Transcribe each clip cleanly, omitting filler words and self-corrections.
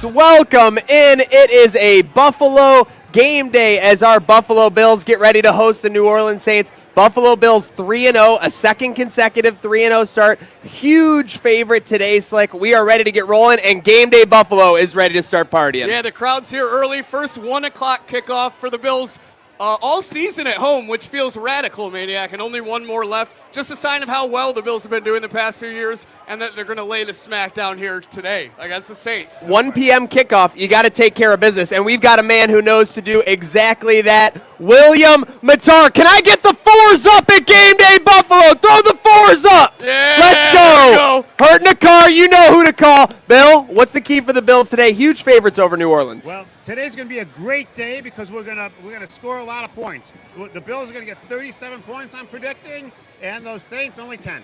folks, welcome in. It is a Buffalo game day as our Buffalo Bills get ready to host the New Orleans Saints. Buffalo Bills 3-0, a second consecutive 3-0 start. Huge favorite today, Slick. We are ready to get rolling, and Game Day Buffalo is ready to start partying. Yeah, the crowd's here early. First 1 o'clock kickoff for the Bills. All season at home, which feels radical, Maniac, and only one more left. Just a sign of how well the Bills have been doing the past few years, and that they're going to lay the smack down here today against the Saints. 1 p.m. kickoff, you got to take care of business, and we've got a man who knows to do exactly that, William Matar. Can I get the fours up at Game Day Buffalo? Throw the fours up. Yeah, let's go. Hurt in the car, you know who to call. Bill, what's the key for the Bills today? Huge favorites over New Orleans. Well, today's going to be a great day because we're gonna score a lot of points. The Bills are going to get 37 points, I'm predicting, and those Saints only 10.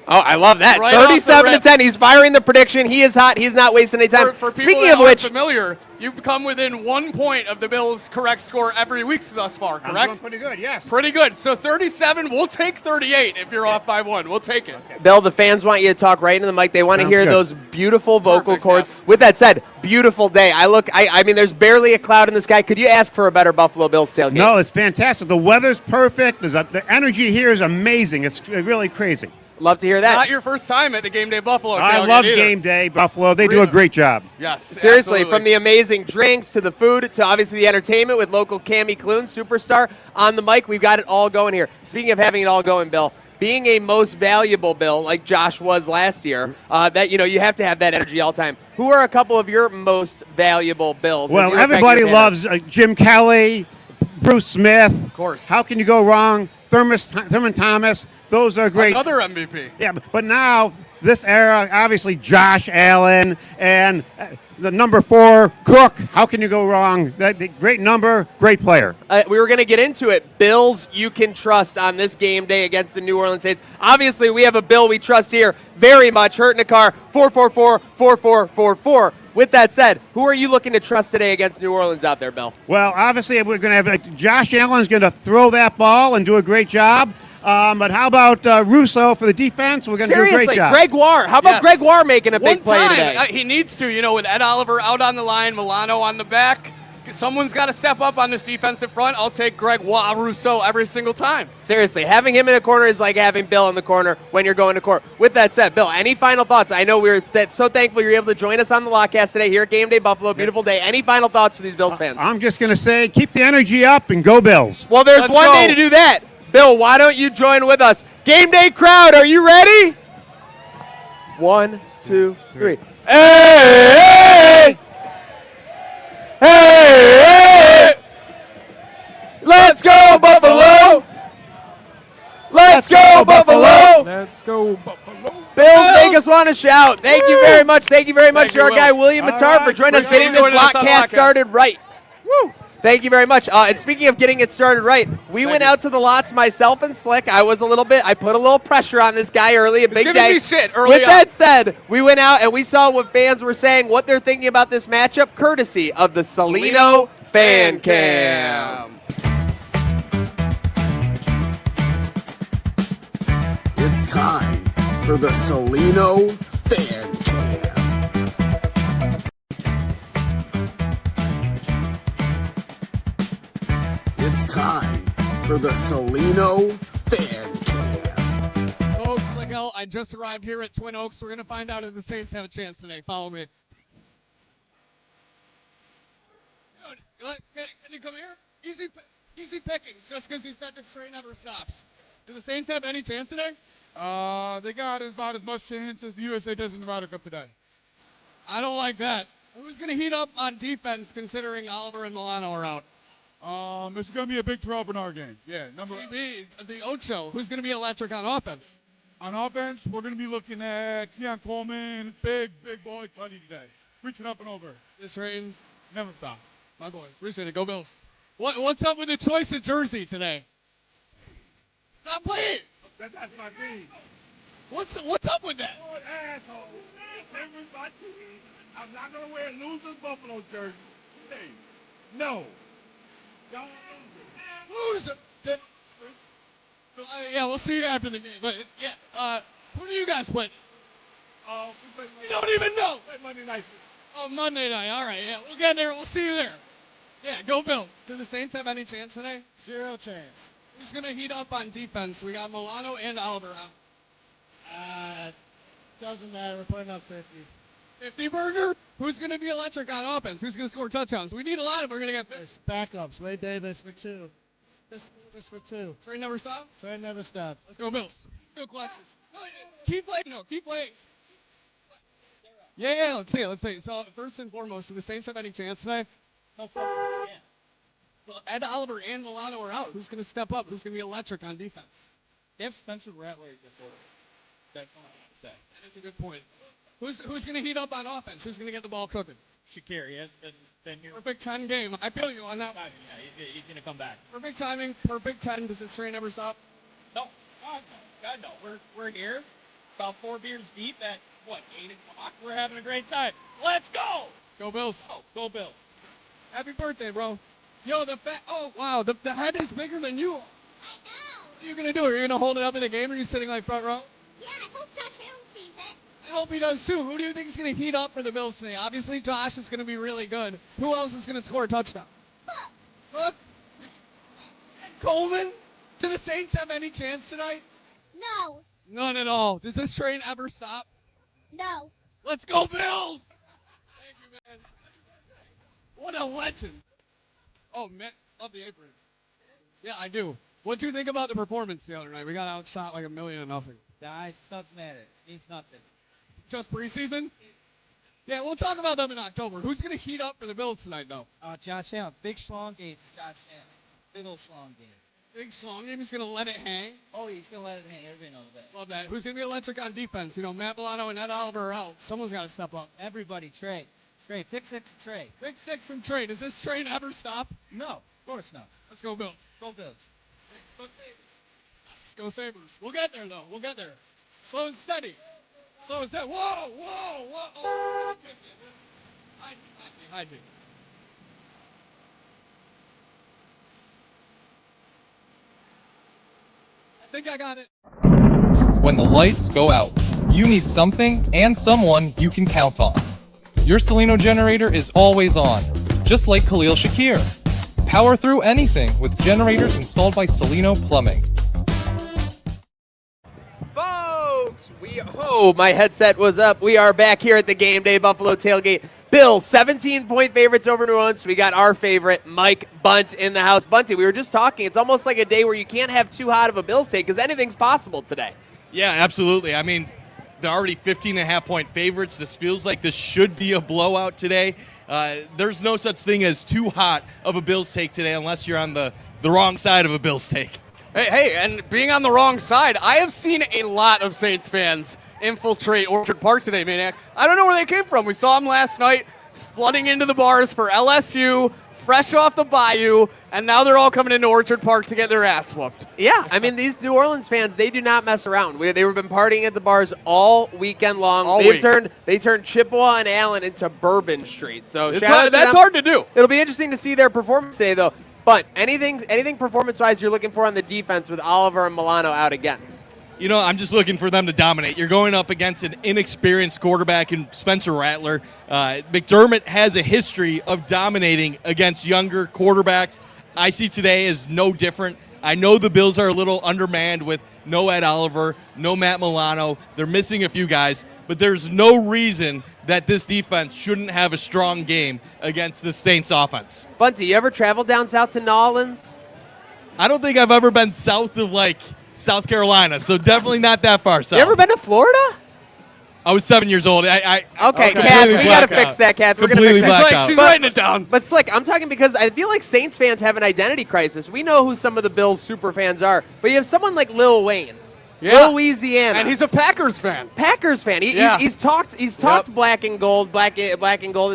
Oh, I love that. Right 37 to 10. He's firing the prediction. He is hot. He's not wasting any time. For people Speaking that of which, aren't familiar, you've come within 1 point of the Bills' correct score every week thus far, correct? I'm doing pretty good, yes. Pretty good. So 37, we'll take 38 if you're off by 1. We'll take it. Okay. Bill, the fans want you to talk right into the mic. They want to hear good. those beautiful vocal Perfect, cords. yes. With that said, beautiful day. I mean, there's barely a cloud in the sky. Could you ask for a better Buffalo Bills tailgate? No, it's fantastic. The weather's perfect. The energy here is amazing. It's really crazy. Love to hear that. Not your first time at the Game Day Buffalo I tailgate love either. Game Day Buffalo. They do a great job. Yes, Seriously, absolutely. from the amazing drinks to the food to obviously the entertainment with local Cammy Clune, superstar, on the mic, we've got it all going here. Speaking of having it all going, Bill, being a most valuable Bill, like Josh was last year, that you have to have that energy all the time. Who are a couple of your most valuable Bills? Well, everybody loves Jim Kelly, Bruce Smith. Of course. How can you go wrong? Thurman Thomas. Those are great. Another MVP. Yeah, but now, this era, obviously Josh Allen and the number 4, Cook. How can you go wrong? Great number, great player. We were going to get into it. Bills you can trust on this game day against the New Orleans Saints. Obviously, we have a Bill we trust here very much. Hurt in a car, 444-4444. With that said, who are you looking to trust today against New Orleans out there, Bill? Well, obviously, we're going to have Josh Allen's going to throw that ball and do a great job. But how about Russo for the defense? We're going to do a great job. Gregoire. How about Gregoire making a big play today? He needs to, with Ed Oliver out on the line, Milano on the back. Someone's got to step up on this defensive front. I'll take Gregoire Rousseau every single time. Seriously, having him in the corner is like having Bill in the corner when you're going to court. With that said, Bill, any final thoughts? I know we're so thankful you're able to join us on the LOTCAST today here at Game Day Buffalo. Beautiful day. Any final thoughts for these Bills fans? I'm just going to say keep the energy up and go Bills. Well, there's Let's one go. day to do that. Bill, why don't you join with us? Game Day crowd, are you ready? 1, 2, 3. Hey! Hey! Hey! Let's go, Buffalo! Let's go, Buffalo! Let's go, Buffalo. Bill, make us want to shout. Thank you very much. Thank you very much Thank to our you, guy, Will. William All Matar, for right. joining us, Appreciate getting you this joining us on LOTCAST LOTCAST. started right. Woo! Thank you very much. And speaking of getting it started right, we went out to the lots, myself and Slick. I put a little pressure on this guy early, a big giving day. me shit early With on. that said, we went out and we saw what fans were saying, what they're thinking about this matchup, courtesy of the Salino Fan Cam. It's time for the Salino Fan Cam. It's time for the Salino Fan Cam. Folks, I just arrived here at Twin Oaks. We're going to find out if the Saints have a chance today. Follow me. Can you come here? Easy pickings, just because he said the train never stops. Do the Saints have any chance today? They got about as much chance as the USA does in the Ryder Cup today. I don't like that. Who's going to heat up on defense considering Oliver and Milano are out? It's going to be a big 12 in our game. Yeah, GB, the Ocho. Who's going to be electric on offense? On offense, we're going to be looking at Keon Coleman, big boy Cuddy today. Reaching up and over. This rain, Never stop. my boy. Appreciate it. Go Bills. What's up with the choice of jersey today? Stop playing. That's my team. What's up with that? Oh, asshole. Denver's my team. I'm not going to wear a loser's Buffalo jersey. Hey, no. Y'all Loser. Yeah, we'll see you after the game. But yeah, who do you guys play? We play Monday. You don't even know. Play Monday night. Oh, Monday night. All right, yeah. We'll get there. We'll see you there. Yeah, go Bills. Do the Saints have any chance today? Zero chance. Who's going to heat up on defense? We got Milano and Oliver out. Doesn't matter. We're putting up 50. 50 burger? Who's going to be electric on offense? Who's going to score touchdowns? We need a lot of them. We're going to get There's backups. Wade Davis for 2. This for 2. Train never stop. Train never stops. Let's go Bills. Good questions. No, keep playing. No, keep playing. Yeah, let's see. So first and foremost, do the Saints have any chance tonight? No fucking chance. Well, Ed Oliver and Milano are out. Who's going to step up? Who's going to be electric on defense? If Spencer Rattler gets ordered, that's all I have to say. That's a good point. Who's going to heat up on offense? Who's going to get the ball cooking? Shaqiri has been here. Perfect 10 game. I feel you on that one. Yeah, he's going to come back. Perfect timing. Perfect 10. Does this train ever stop? No. God, no. We're here, about 4 beers deep at, 8 o'clock? We're having a great time. Let's go! Go Bills. Oh, go Bills. Happy birthday, bro. Yo, oh, wow. The head is bigger than you. I know. What are you going to do? Are you going to hold it up in the game, or are you sitting like front row? Yeah, I hope Josh Allen sees it. I hope he does too. Who do you think is going to heat up for the Bills today? Obviously, Josh is going to be really good. Who else is going to score a touchdown? Look. Coleman? Do the Saints have any chance tonight? No. None at all. Does this train ever stop? No. Let's go, Bills! Thank you, man. What a legend. Oh, man. Love the apron. Yeah, I do. What do you think about the performance the other night? We got outshot like 1,000,000 to nothing. It doesn't matter. It's nothing. Just preseason? Yeah, we'll talk about them in October. Who's going to heat up for the Bills tonight, though? Josh Allen. Big, strong game for Josh Allen. Big old strong game. Big song game. He's going to let it hang. Oh, he's going to let it hang. Everybody knows that. Love that. Who's going to be electric on defense? You know, Matt Milano and Ed Oliver are out. Someone's got to step up. Everybody, Trey. Pick 6 Trey. Big 6 from Trey. Does this train ever stop? No, of course not. Let's go, Bills. Go Bills. Let's go Sabres. We'll get there, though. We'll get there. Slow and steady. Slow and steady. Whoa. Oh, hide me. I think I got it. When the lights go out, you need something and someone you can count on. Your Salino generator is always on, just like Khalil Shakir. Power through anything with generators installed by Salino Plumbing. Folks, my headset was up. We are back here at the Game Day Buffalo Tailgate. Bills, 17-point favorites over New Orleans. We got our favorite, Mike Bunt, in the house. Bunty, we were just talking. It's almost like a day where you can't have too hot of a Bills take because anything's possible today. Yeah, absolutely. I mean, they're already 15.5-point favorites. This feels like this should be a blowout today. There's no such thing as too hot of a Bills take today unless you're on the wrong side of a Bills take. Hey, and being on the wrong side, I have seen a lot of Saints fans infiltrate Orchard Park today, Maniac. I don't know where they came from. We saw them last night flooding into the bars for LSU, fresh off the bayou, and now they're all coming into Orchard Park to get their ass whooped. Yeah, I mean, these New Orleans fans, they do not mess around. They've been partying at the bars all weekend long. They turned Chippewa and Allen into Bourbon Street. So that's hard to do. It'll be interesting to see their performance today, though. But anything performance-wise you're looking for on the defense with Oliver and Milano out again? You know, I'm just looking for them to dominate. You're going up against an inexperienced quarterback in Spencer Rattler. McDermott has a history of dominating against younger quarterbacks. I see today as no different. I know the Bills are a little undermanned with no Ed Oliver, no Matt Milano. They're missing a few guys, but there's no reason that this defense shouldn't have a strong game against the Saints offense. Bunty, you ever travel down south to New Orleans? I don't think I've ever been south of, South Carolina, so definitely not that far south. You ever been to Florida? I was 7 years old. Okay, Kath, we got to fix that, Kath. We're going to fix that. She's writing it down. But Slick, I'm talking because I feel like Saints fans have an identity crisis. We know who some of the Bills super fans are, but you have someone like Lil Wayne. Yeah. Louisiana. And he's a Packers fan. Packers fan. He's talked black and gold at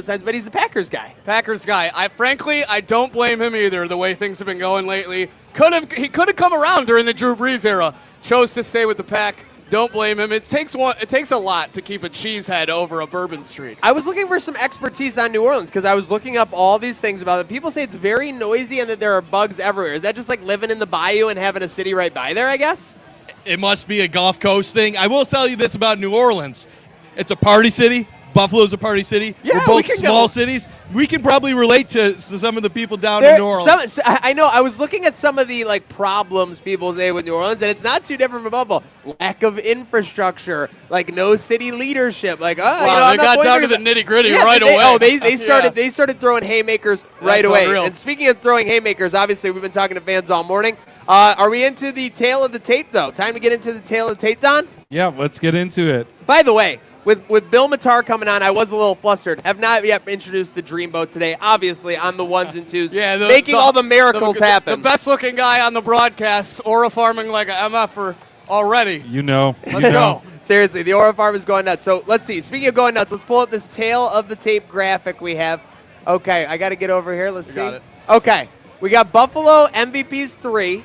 times, but he's a Packers guy. Packers guy. I don't blame him either. The way things have been going lately, he could have come around during the Drew Brees era. Chose to stay with the Pack. Don't blame him. It takes a lot to keep a cheesehead over a Bourbon Street. I was looking for some expertise on New Orleans because I was looking up all these things about it. People say it's very noisy and that there are bugs everywhere. Is that just like living in the bayou and having a city right by there, I guess? It must be a Gulf Coast thing. I will tell you this about New Orleans. It's a party city, Buffalo's a party city. Yeah, We're both we can small go. cities. We can probably relate to some of the people down in New Orleans. I know. I was looking at some of the problems people say with New Orleans, and it's not too different from Buffalo. Lack of infrastructure, no city leadership. They got down to the nitty-gritty right away. Oh, they started throwing haymakers right away. Unreal. And speaking of throwing haymakers, obviously we've been talking to fans all morning. Are we into the tail of the tape though? Time to get into the tail of the tape, Don? Yeah, let's get into it. By the way, with Bill Matar coming on, I was a little flustered. Have not yet introduced the Dreamboat today, obviously on the ones and twos, making all the miracles happen. The best-looking guy on the broadcast, Aura farming like an MFer already. Let's go. Seriously, the Aura farm is going nuts. So let's see. Speaking of going nuts, let's pull up this tail of the tape graphic we have. Okay, I got to get over here. Let's see. Got it. Okay, we got Buffalo MVPs 3,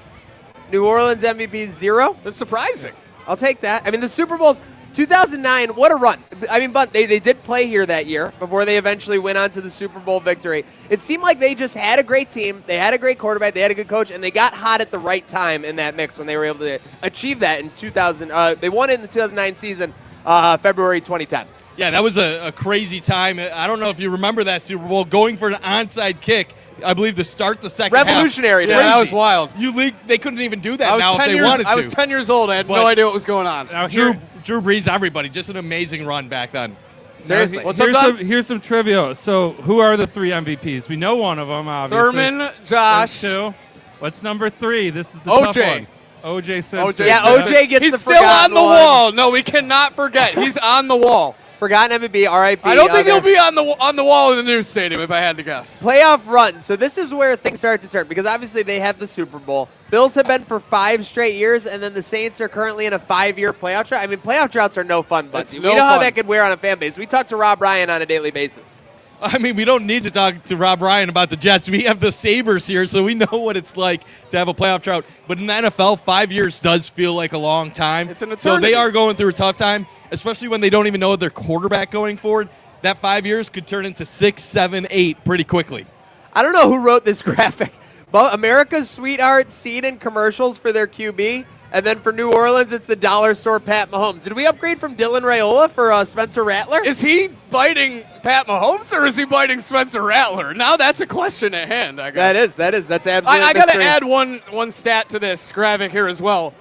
New Orleans MVPs 0. That's surprising. I'll take that. I mean, the Super Bowl's 2009, what a run. I mean, but they did play here that year before they eventually went on to the Super Bowl victory. It seemed like they just had a great team. They had a great quarterback. They had a good coach, and they got hot at the right time in that mix when they were able to achieve that in 2000. They won it in the 2009 season, February 2010. Yeah, that was a crazy time. I don't know if you remember that Super Bowl, going for an onside kick, I believe, to start the second Revolutionary. half. Yeah, that was wild. They couldn't even do that now if they wanted to. I was 10 years old. I had no idea what was going on. Now Drew Brees, everybody, just an amazing run back then. Seriously. What's up, Don? Here's some trivia. So, who are the 3 MVPs? We know one of them, obviously. Thurman, Josh. There's 2. What's number 3? This is the OJ. tough one. OJ Simpson. Yeah, OJ gets He's the still on forgotten the one. wall. No, we cannot forget. He's on the wall. Forgotten MVP, RIP. I don't think he'll be on the wall in the new stadium, if I had to guess. Playoff run. So this is where things start to turn because obviously they have the Super Bowl. Bills have been for 5 straight years, and then the Saints are currently in a 5-year playoff drought. I mean, playoff droughts are no fun, but we know how that could wear on a fan base. We talk to Rob Ryan on a daily basis. I mean, we don't need to talk to Rob Ryan about the Jets. We have the Sabres here, so we know what it's like to have a playoff drought. But in the NFL, 5 years does feel like a long time. It's an so eternity. they are going through a tough time, especially when they don't even know their quarterback going forward. That 5 years could turn into 6, 7, 8 pretty quickly. I don't know who wrote this graphic, but America's Sweetheart seen in commercials for their QB, and then for New Orleans, it's the dollar store Pat Mahomes. Did we upgrade from Dylan Raiola for Spencer Rattler? Is he biting Pat Mahomes or is he biting Spencer Rattler? Now that's a question at hand, I guess. That is. That's absolutely I got to mystery. add one stat to this graphic here as well.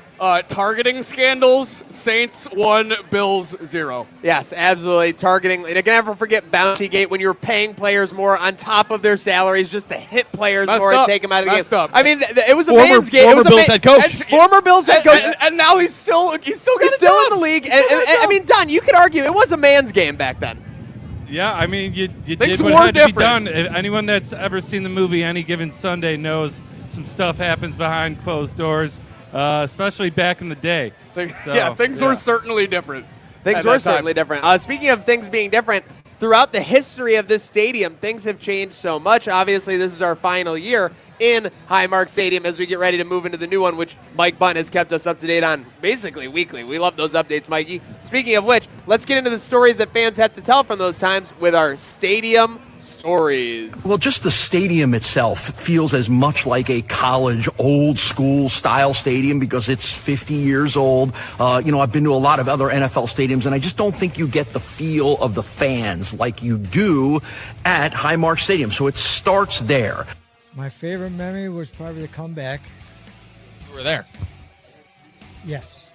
Targeting scandals, Saints 1, Bills 0. Yes, absolutely. Targeting. And I can never forget Bountygate when you were paying players more on top of their salaries just to hit players more and take them out of the Messed game. up. I mean, it was a Former man's game. It was Bills head coach. Former Bills head coach. And now he's still got He's still in the league. And, I mean, Don, you could argue it was a man's game back then. Yeah, I mean, you Things did what were had to be different. done. Anyone that's ever seen the movie Any Given Sunday knows some stuff happens behind closed doors, especially back in the day. Things were certainly different. Things were certainly different. Speaking of things being different, throughout the history of this stadium, things have changed so much. Obviously, this is our final year in Highmark Stadium as we get ready to move into the new one, which Mike Bunn has kept us up to date on basically weekly. We love those updates, Mikey. Speaking of which, let's get into the stories that fans have to tell from those times with our stadium stories. Well, just the stadium itself feels as much like a college old school style stadium because it's 50 years old. I've been to a lot of other NFL stadiums, and I just don't think you get the feel of the fans like you do at Highmark Stadium. So it starts there. My favorite memory was probably the comeback. You were there. Yes.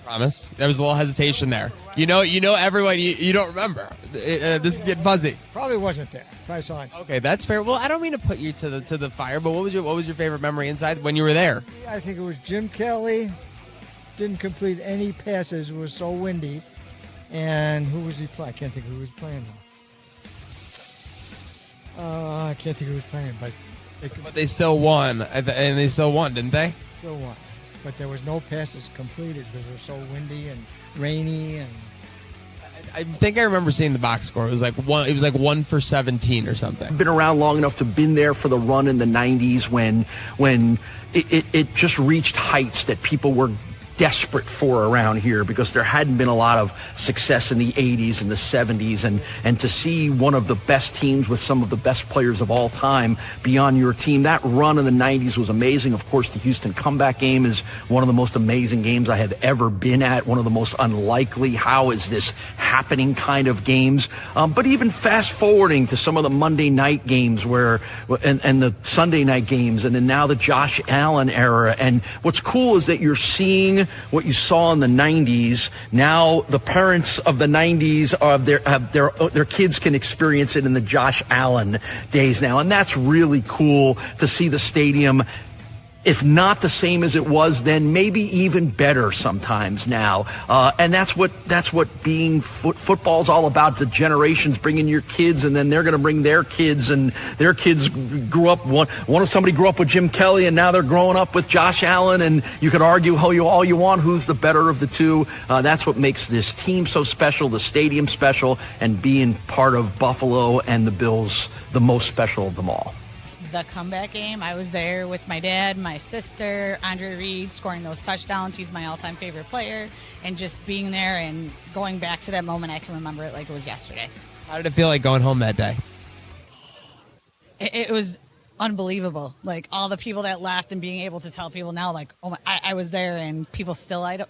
Promise. There was a little hesitation there. You know, everyone. You don't remember. This is getting fuzzy. Probably wasn't there. Probably saw it. Okay, that's fair. Well, I don't mean to put you to the fire, but what was your favorite memory inside when you were there? I think it was Jim Kelly. Didn't complete any passes. It was so windy. And who was he playing? I can't think who he was playing. I can't think who was playing, but they still won, and they still won, didn't they? Still won. But there was no passes completed because it was so windy and rainy. And I think I remember seeing the box score. It was like 1 for 17 or something. I've been around long enough to been there for the run in the 90s when it just reached heights that people were desperate for around here because there hadn't been a lot of success in the 80s and the 70s, and to see one of the best teams with some of the best players of all time be on your team. That run in the 90s was amazing. Of course, the Houston comeback game is one of the most amazing games I have ever been at, one of the most unlikely, how is this happening kind of games. But even fast forwarding to some of the Monday night games and the Sunday night games, and then now the Josh Allen era. And what's cool is that you're seeing what you saw in the 90s. Now the parents of the 90s their kids can experience it in the Josh Allen days now. And that's really cool to see the stadium, if not the same as it was then, maybe even better sometimes now. And that's what being football's all about. The generations bringing your kids, and then they're going to bring their kids, and their kids grew up. Somebody grew up with Jim Kelly, and now they're growing up with Josh Allen. And you could argue all you want who's the better of the two. That's what makes this team so special, the stadium special, and being part of Buffalo and the Bills the most special of them all. The comeback game, I was there with my dad, my sister, Andre Reed scoring those touchdowns. He's my all-time favorite player, and just being there and going back to that moment, I can remember it like it was yesterday. How did it feel like going home that day? It was unbelievable. Like all the people that laughed and being able to tell people now, like, oh my, I was there, and people still, I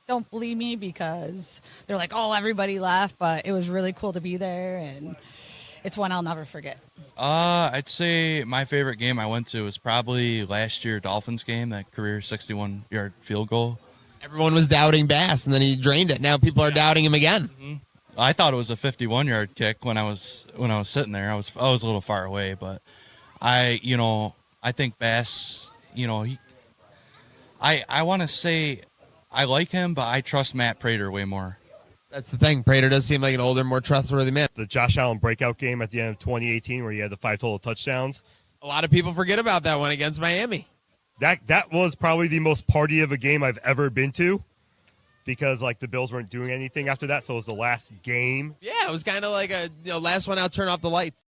don't believe me because they're like, oh, everybody laughed, but it was really cool to be there, and it's one I'll never forget. I'd say my favorite game I went to was probably last year Dolphins game, that career 61-yard field goal. Everyone was doubting Bass, and then he drained it. Now people are doubting him again. Mm-hmm. I thought it was a 51-yard kick when I was sitting there. I was a little far away, but I think Bass, I want to say I like him, but I trust Matt Prater way more. That's the thing. Prater does seem like an older, more trustworthy man. The Josh Allen breakout game at the end of 2018 where he had the 5 total touchdowns. A lot of people forget about that one against Miami. That was probably the most party of a game I've ever been to because, the Bills weren't doing anything after that, so it was the last game. Yeah, it was kind of like a last one out, turn off the lights.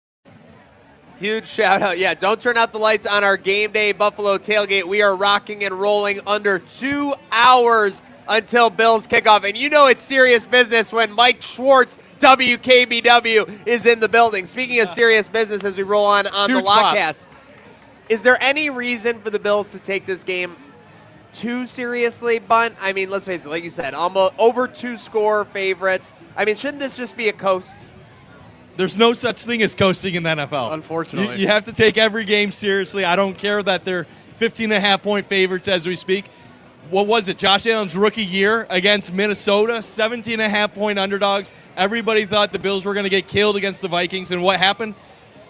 Huge shout out. Yeah, don't turn out the lights on our game day Buffalo tailgate. We are rocking and rolling under 2 hours until Bills kickoff. And it's serious business when Mike Schwartz, WKBW, is in the building. Speaking of serious business as we roll on the LOTCAST, is there any reason for the Bills to take this game too seriously, Bunt? I mean, let's face it, like you said, almost over 2-score favorites. I mean, shouldn't this just be a coast? There's no such thing as coasting in the NFL. Unfortunately. You have to take every game seriously. I don't care that they're 15.5-point favorites as we speak. What was it? Josh Allen's rookie year against Minnesota, 17.5-point underdogs. Everybody thought the Bills were going to get killed against the Vikings, and what happened?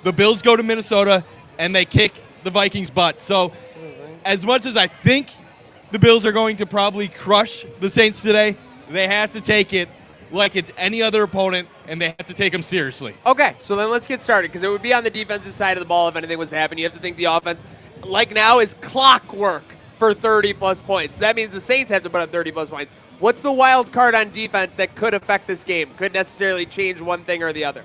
The Bills go to Minnesota, and they kick the Vikings' butt. So as much as I think the Bills are going to probably crush the Saints today, they have to take it like it's any other opponent, and they have to take them seriously. Okay, so then let's get started, because it would be on the defensive side of the ball if anything was to happen. You have to think the offense, like now, is clockwork for 30-plus points. That means the Saints have to put up 30-plus points. What's the wild card on defense that could affect this game? Could necessarily change one thing or the other?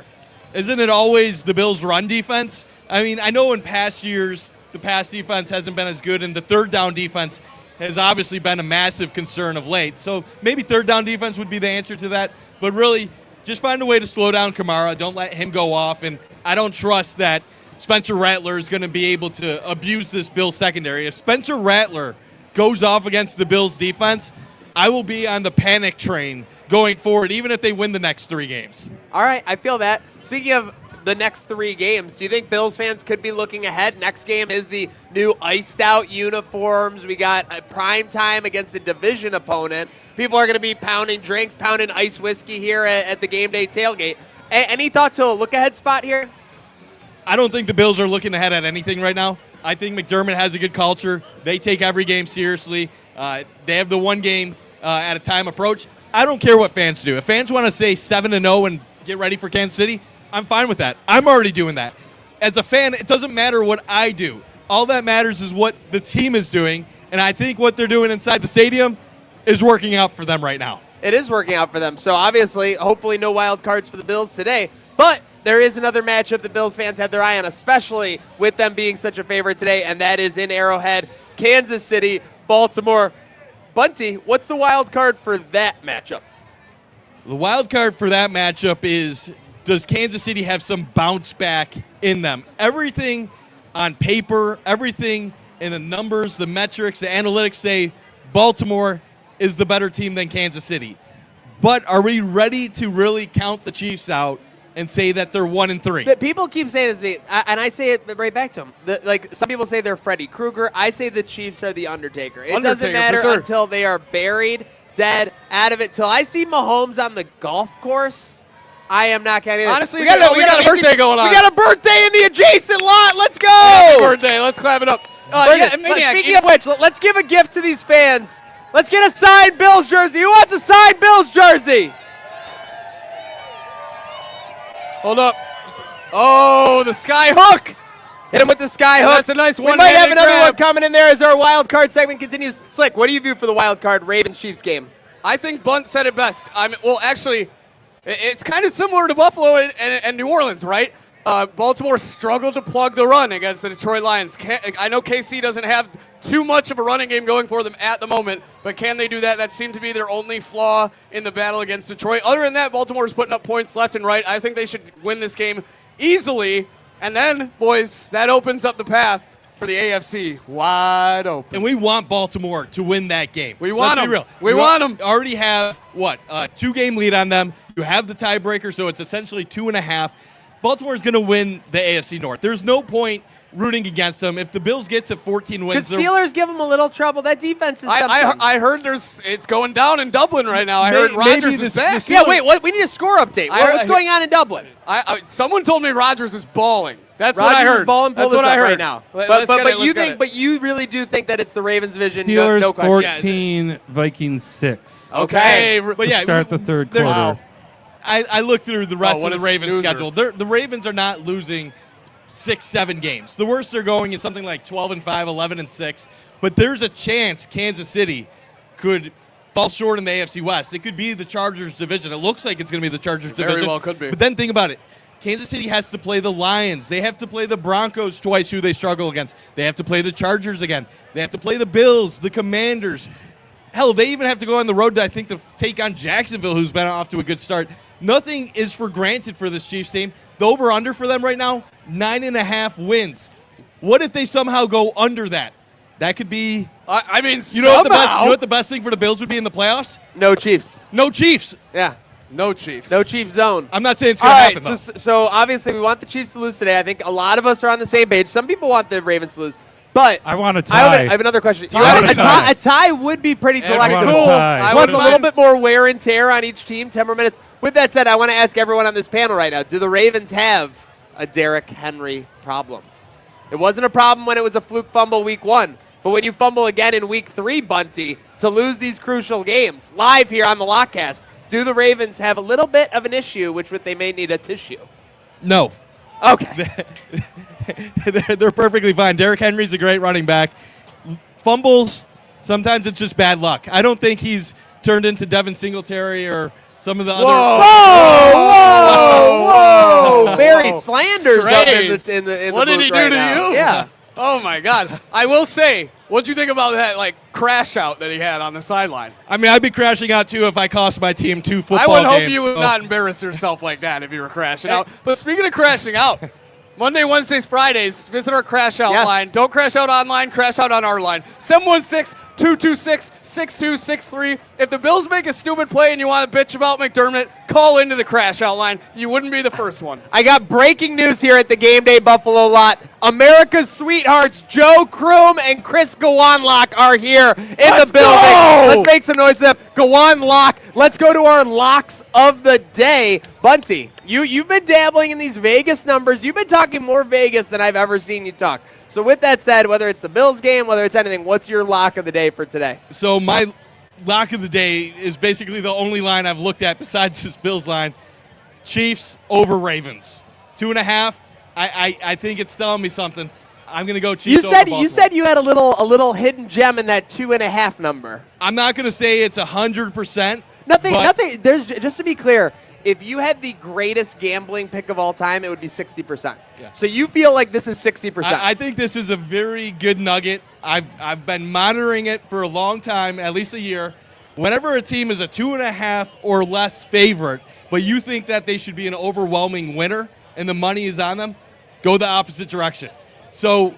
Isn't it always the Bills' run defense? I mean, I know in past years the pass defense hasn't been as good, and the third down defense has obviously been a massive concern of late. So maybe third down defense would be the answer to that. But really, just find a way to slow down Kamara. Don't let him go off. And I don't trust that Spencer Rattler is going to be able to abuse this Bills secondary. If Spencer Rattler goes off against the Bills defense, I will be on the panic train going forward, even if they win the next 3 games. All right, I feel that. Speaking of the next 3 games, do you think Bills fans could be looking ahead? Next game is the new iced out uniforms. We got a prime time against a division opponent. People are going to be pounding drinks, pounding iced whiskey here at the game day tailgate. Any thought to a look ahead spot here? I don't think the Bills are looking ahead at anything right now. I think McDermott has a good culture. They take every game seriously. They have the one game at a time approach. I don't care what fans do. If fans want to say 7-0 and get ready for Kansas City, I'm fine with that. I'm already doing that. As a fan, it doesn't matter what I do. All that matters is what the team is doing, and I think what they're doing inside the stadium is working out for them right now. It is working out for them. So obviously, hopefully no wild cards for the Bills today. But there is another matchup the Bills fans have their eye on, especially with them being such a favorite today, and that is in Arrowhead, Kansas City, Baltimore. Bunty, what's the wild card for that matchup? The wild card for that matchup is, does Kansas City have some bounce back in them? Everything on paper, everything in the numbers, the metrics, the analytics say Baltimore is the better team than Kansas City. But are we ready to really count the Chiefs out and say that they're 1-3? But people keep saying this to me, and I say it right back to them. Like, some people say they're Freddy Krueger. I say the Chiefs are the Undertaker. It doesn't matter until they are buried, dead, out of it. Till I see Mahomes on the golf course, I am not getting it. Honestly, we got a birthday going on. We got a birthday in the adjacent lot. Let's go. Happy birthday. Let's clap it up. Speaking of which, let's give a gift to these fans. Let's get a signed Bills jersey. Who wants a signed Bills jersey? Hold up. Oh, the sky hook. Hit him with the sky hook. That's a nice one. We might have another one coming in there as our wild card segment continues. Slick, what do you view for the wild card Ravens-Chiefs game? I think Bunt said it best. Well, actually, it's kind of similar to Buffalo and New Orleans, right? Baltimore struggled to plug the run against the Detroit Lions. I know KC doesn't have too much of a running game going for them at the moment, but can they do that? That seemed to be their only flaw in the battle against Detroit. Other than that, Baltimore's putting up points left and right. I think they should win this game easily. And then, boys, that opens up the path for the AFC wide open. And we want Baltimore to win that game. We want them. Real. We want them. Already have, what, a 2-game lead on them. You have the tiebreaker, so it's essentially 2.5. Baltimore's going to win the AFC North. There's no point rooting against them. If the Bills get to 14 wins, could Steelers give them a little trouble? That defense is something. I heard it's going down in Dublin right now. I heard Rodgers is back. Yeah, wait, what? We need a score update. What's going on in Dublin? Someone told me Rodgers is balling. That's Rodgers what I heard. Is balling. Pull That's what I heard right now. But you really do think that it's the Ravens' division? Steelers no question. 14, Vikings 6. Okay, but yeah, start the third quarter. Wow. I looked through the rest of the Ravens snoozer. schedule. The Ravens are not losing 6-7 games. The worst they're going is something like 12-5, 11-6. But there's a chance Kansas City could fall short in the AFC West. It could be the Chargers division. It looks like it's going to be the Chargers division. Very well could be. But then think about it. Kansas City has to play the Lions. They have to play the Broncos twice, who they struggle against. They have to play the Chargers again. They have to play the Bills, the Commanders. Hell, they even have to go on the road to, I think, to take on Jacksonville, who's been off to a good start. Nothing is for granted for this Chiefs team. The over-under for them right now, 9.5 wins. What if they somehow go under that? That could be... you know what the best thing for the Bills would be in the playoffs? No Chiefs. No Chiefs. Yeah. No Chiefs. No Chiefs zone. I'm not saying it's going to happen, though. So obviously we want the Chiefs to lose today. I think a lot of us are on the same page. Some people want the Ravens to lose. But I want a tie. I have another question. A tie would be pretty delectable. Plus a little bit more wear and tear on each team, 10 more minutes. With that said, I want to ask everyone on this panel right now, do the Ravens have a Derrick Henry problem? It wasn't a problem when it was a fluke fumble week 1. But when you fumble again in week 3, Bunty, to lose these crucial games, live here on the LOTCAST, do the Ravens have a little bit of an issue, which they may need a tissue? No. Okay. They're perfectly fine. Derrick Henry's a great running back. Fumbles, sometimes it's just bad luck. I don't think he's turned into Devin Singletary or some of the other. Whoa! Barry Slanders up in the What did he do to now. you? Yeah. Oh my God! I will say, what'd you think about that crash out that he had on the sideline? I mean, I'd be crashing out too if I cost my team 2 football games. I would hope you would not embarrass yourself like that if you were crashing out. But speaking of crashing out, Monday, Wednesdays, Fridays, visit our crash out line. Don't crash out online, crash out on our line. 716-226-6263. If the Bills make a stupid play and you want to bitch about McDermott, call into the crash out line. You wouldn't be the first one. I got breaking news here at the Game Day Buffalo lot. America's sweethearts, Joe Kroom and Chris Gawanlock are here in the building. Let's make some noise to them. Gawanlock, let's go to our locks of the day. Bunty, you've been dabbling in these Vegas numbers. You've been talking more Vegas than I've ever seen you talk. So with that said, whether it's the Bills game, whether it's anything, what's your lock of the day for today? So my lock of the day is basically the only line I've looked at besides this Bills line. Chiefs over Ravens. 2.5. I think it's telling me something. I'm going to go Chiefs over Baltimore. You said you had a little hidden gem in that 2.5 number. I'm not going to say it's 100%. Nothing. There's, just to be clear, if you had the greatest gambling pick of all time, it would be 60%. Yeah. So you feel like this is 60%. I think this is a very good nugget. I've been monitoring it for a long time, at least a year. Whenever a team is a 2.5 or less favorite, but you think that they should be an overwhelming winner and the money is on them, go the opposite direction. So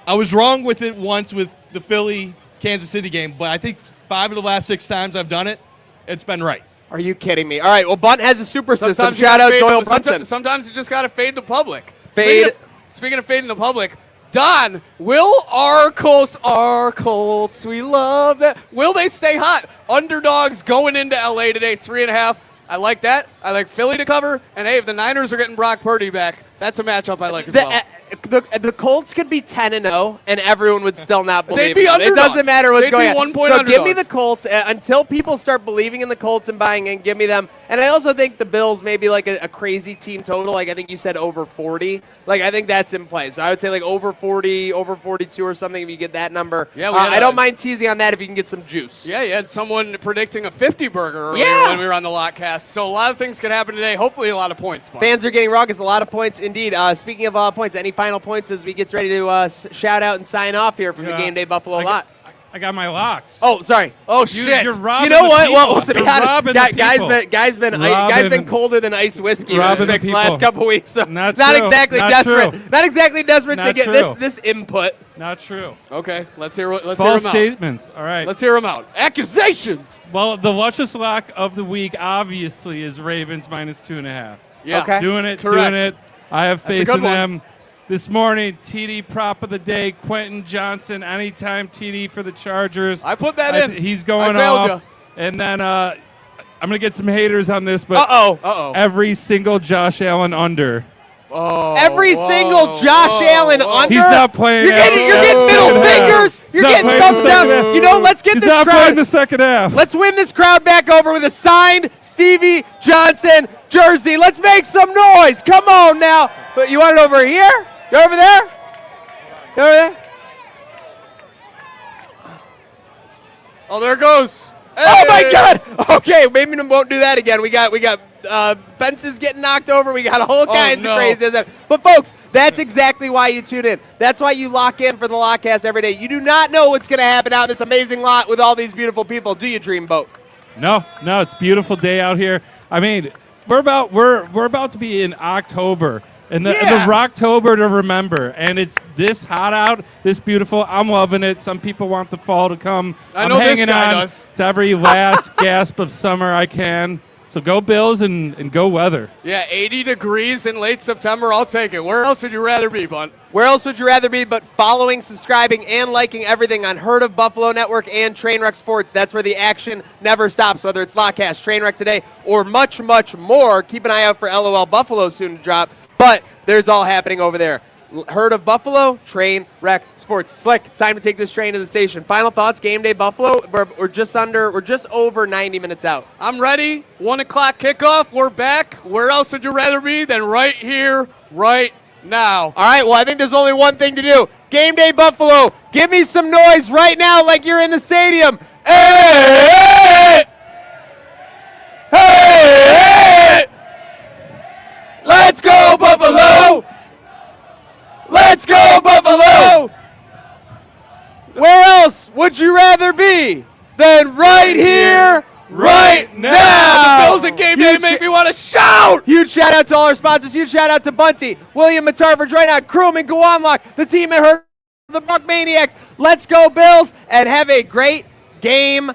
I was wrong with it once with the Philly-Kansas City game, but I think 5 of the last 6 times I've done it, it's been right. Are you kidding me? All right, well, Bunt has a super system. Sometimes you Shout gotta out fade Doyle the- Brunson. Sometimes you just got to fade the public. Fade. Speaking of fading the public, Don, will our Colts, we love that. Will they stay hot? Underdogs going into LA today, 3.5. I like that. I like Philly to cover. And hey, if the Niners are getting Brock Purdy back, that's a matchup I like as well. The Colts could be 10-0, and everyone would still not believe They'd be in them. It underdogs. doesn't matter what's They'd going be on. 1-point So give me underdogs. the Colts until people start believing in the Colts and buying in. Give me them. And I also think the Bills may be like a crazy team total. Like I think you said over 40. Like I think that's in play. So I would say like over 40, over 42 or something if you get that number. Yeah, I don't mind teasing on that if you can get some juice. Yeah, you had someone predicting a 50 burger earlier when we were on the LOTCAST. So a lot of things could happen today. Hopefully a lot of points. Mark. Fans are getting raucous. A lot of points indeed. Speaking of points, any final points as we get ready to shout out and sign off here from the Game Day Buffalo lot? I got my locks. Oh, sorry. Oh shit! You're robbing You know the what? people. Well, to be You're honest, robbing the guy's people. been colder than ice whiskey with his Robbing the picks the people. last couple weeks. So Not not true. exactly Not desperate. true. Not exactly desperate to Not get true. this input. Not true. Okay, let's hear False them out. statements. All right. Let's hear them out. Accusations. Well, the luscious lock of the week obviously is Ravens minus 2.5. Yeah. Okay. Doing it. Correct. I have That's a faith good in one. them. This morning, TD prop of the day, Quentin Johnson, anytime TD for the Chargers. I put that in. He's going I told off. ya. And then I'm going to get some haters on this, but Uh-oh. every single Josh Allen under. Oh, Every single Josh Allen under. He's not playing. You're getting middle fingers. You're getting thumbs down. You know, let's get He's this not crowd. playing the second half. Let's win this crowd back over with a signed Stevie Johnson jersey. Let's make some noise. Come on now. But you want it over here? You over there? You over there? Oh, there it goes. Oh my God! Okay, maybe we won't do that again. We got fences getting knocked over. We got all kinds of crazy. But folks, that's exactly why you tune in. That's why you lock in for the LOTCAST every day. You do not know what's going to happen out in this amazing lot with all these beautiful people, do you, Dreamboat? No, it's a beautiful day out here. I mean, we're about to be in October. And the Rocktober to remember. And it's this hot out, this beautiful. I'm loving it. Some people want the fall to come. I I'm know this hanging guy on does. to every last gasp of summer I can. So go Bills and go weather. Yeah, 80 degrees in late September. I'll take it. Where else would you rather be, Bunt? Where else would you rather be but following, subscribing, and liking everything on Herd of Buffalo Network and Trainwreck Sports? That's where the action never stops, whether it's LOTCAST, Trainwreck Today, or much, much more. Keep an eye out for LOL Buffalo soon to drop. But there's all happening over there. Herd of Buffalo, Trainwreck Sports. Slick, it's time to take this train to the station. Final thoughts, Game Day Buffalo. We're just over 90 minutes out. I'm ready. 1 o'clock kickoff. We're back. Where else would you rather be than right here, right now? All right, well, I think there's only one thing to do. Game Day Buffalo, give me some noise right now like you're in the stadium. Hey! Hey! Let's go, Buffalo! Let's go, Buffalo! Where else would you rather be than right here, right now? The Bills and Game Day make me want to shout! Huge shout out to all our sponsors. Huge shout out to Bunty, William Matarford, right now, Crewman, Gowanlock, the team at Hurt, the Buck Maniacs. Let's go, Bills, and have a great game